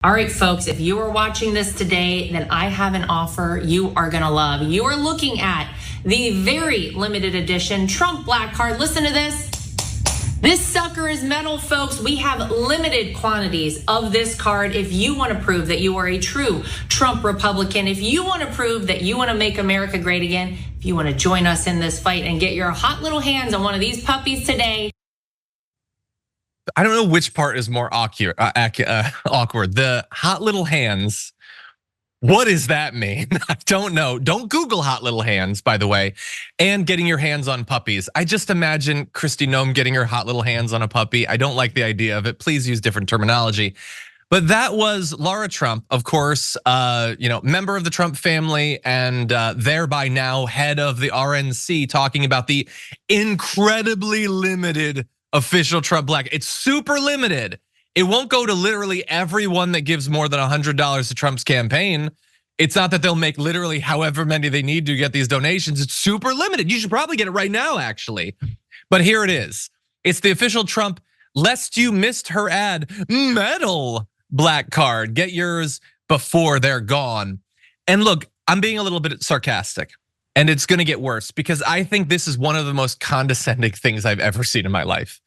All right, folks, if you are watching this today, then I have an offer you are going to love. You are looking at the very limited edition Trump Black Card. Listen to this. This sucker is metal, folks. We have limited quantities of this card. If you want to prove that you are a true Trump Republican, if you want to prove that you want to make America great again, if you want to join us in this fight and get your hot little hands on one of these puppies today. I don't know which part is more awkward. The hot little hands. What does that mean? I don't know. Don't Google hot little hands, by the way, and getting your hands on puppies. I just imagine Kristi Noem getting her hot little hands on a puppy. I don't like the idea of it. Please use different terminology. But that was Lara Trump, of course, member of the Trump family and thereby now head of the RNC, talking about the incredibly limited official Trump Black. It's super limited. It won't go to literally everyone that gives more than $100 to Trump's campaign. It's not that they'll make literally however many they need to get these donations. It's super limited. You should probably get it right now, actually. But here it is. It's the official Trump, lest you missed her ad, metal Black Card. Get yours before they're gone. And look, I'm being a little bit sarcastic. And it's gonna get worse because I think this is one of the most condescending things I've ever seen in my life.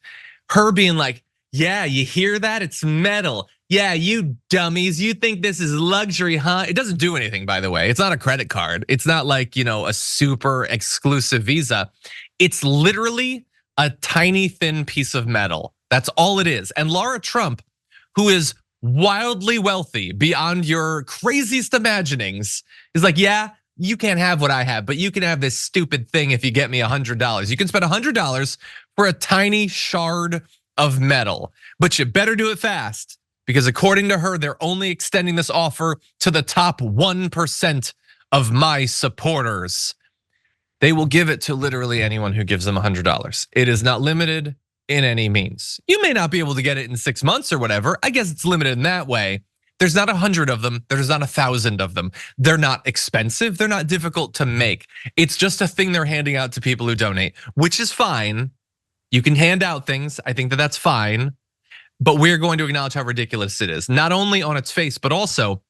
Her being like, yeah, you hear that? It's metal. Yeah, you dummies, you think this is luxury, huh? It doesn't do anything, by the way. It's not a credit card. It's not like, a super exclusive Visa. It's literally a tiny thin piece of metal. That's all it is. And Lara Trump, who is wildly wealthy beyond your craziest imaginings, is like, yeah, you can't have what I have, but you can have this stupid thing if you get me $100. You can spend $100 for a tiny shard of metal, but you better do it fast because according to her, they're only extending this offer to the top 1% of my supporters. They will give it to literally anyone who gives them $100. It is not limited in any means. You may not be able to get it in 6 months or whatever. I guess it's limited in that way. There's not 100 of them. There's not 1,000 of them. They're not expensive. They're not difficult to make. It's just a thing they're handing out to people who donate, which is fine. You can hand out things. I think that that's fine. But we're going to acknowledge how ridiculous it is. Not only on its face, but also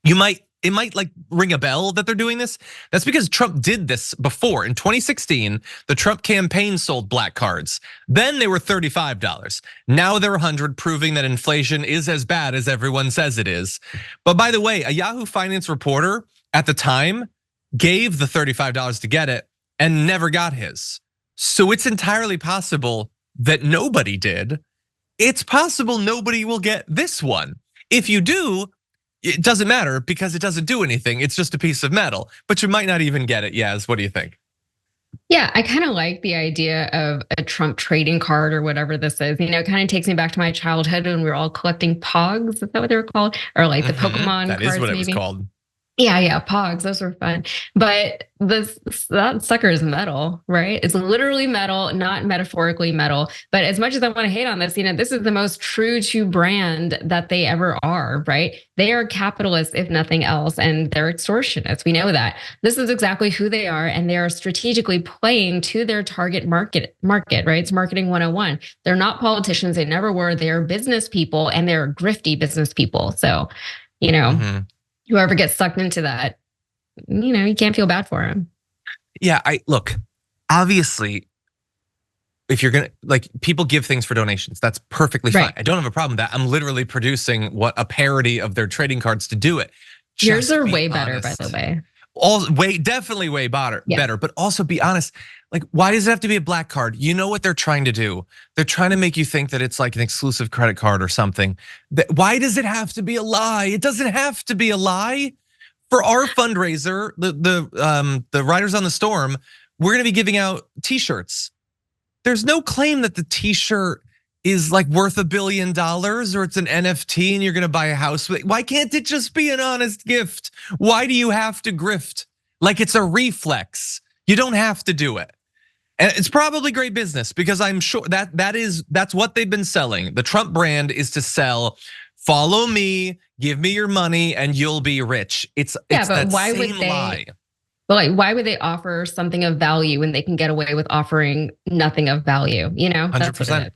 it might like ring a bell that they're doing this. That's because Trump did this before. In 2016, the Trump campaign sold black cards. Then they were $35. Now they're 100, proving that inflation is as bad as everyone says it is. But by the way, a Yahoo Finance reporter at the time gave the $35 to get it and never got his. So it's entirely possible that nobody did. It's possible nobody will get this one. If you do, it doesn't matter because it doesn't do anything. It's just a piece of metal, but you might not even get it. Yaz, what do you think? Yeah, I kind of like the idea of a Trump trading card or whatever this is. It kind of takes me back to my childhood when we were all collecting Pogs. Is that what they were called? Or like the Pokemon cards, That is what it was maybe? called. Yeah, Pogs, those were fun. But that sucker is metal, right? It's literally metal, not metaphorically metal. But as much as I want to hate on this, this is the most true to brand that they ever are, right? They are capitalists, if nothing else, and they're extortionists. We know that. This is exactly who they are, and they are strategically playing to their target market, right? It's marketing 101. They're not politicians, they never were. They're business people, and they're grifty business people. So, whoever gets sucked into that, you can't feel bad for him. Yeah, look, obviously, if you're gonna, people give things for donations, that's perfectly fine. I don't have a problem with that. I'm literally producing a parody of their trading cards to do it. Yours are way better, by the way. Definitely way better, but also be honest. Why does it have to be a black card? You know what they're trying to do? They're trying to make you think that it's like an exclusive credit card or something. Why does it have to be a lie? It doesn't have to be a lie. For our fundraiser, the Riders on the Storm, we're gonna be giving out T-shirts. There's no claim that the T-shirt is worth $1 billion or it's an NFT and you're gonna buy a house with it. Why can't it just be an honest gift? Why do you have to grift like it's a reflex? You don't have to do it. And it's probably great business because I'm sure that's what they've been selling. The Trump brand is to sell, follow me, give me your money, and you'll be rich. It's but why would they lie. But why would they offer something of value when they can get away with offering nothing of value? 100%.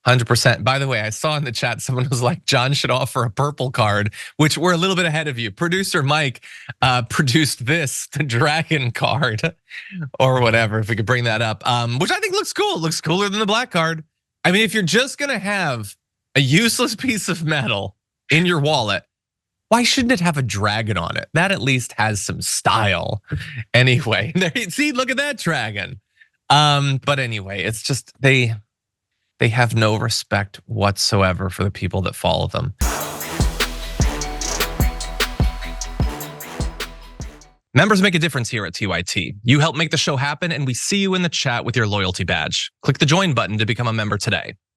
100%. By the way, I saw in the chat someone was like, John should offer a purple card, which we're a little bit ahead of you. Producer Mike produced this, the dragon card, or whatever, if we could bring that up, which I think looks cool. It looks cooler than the black card. I mean, if you're just gonna have a useless piece of metal in your wallet, why shouldn't it have a dragon on it? That at least has some style. Anyway, see, look at that dragon. But anyway, it's just they have no respect whatsoever for the people that follow them. Members make a difference here at TYT. You help make the show happen, and we see you in the chat with your loyalty badge. Click the join button to become a member today.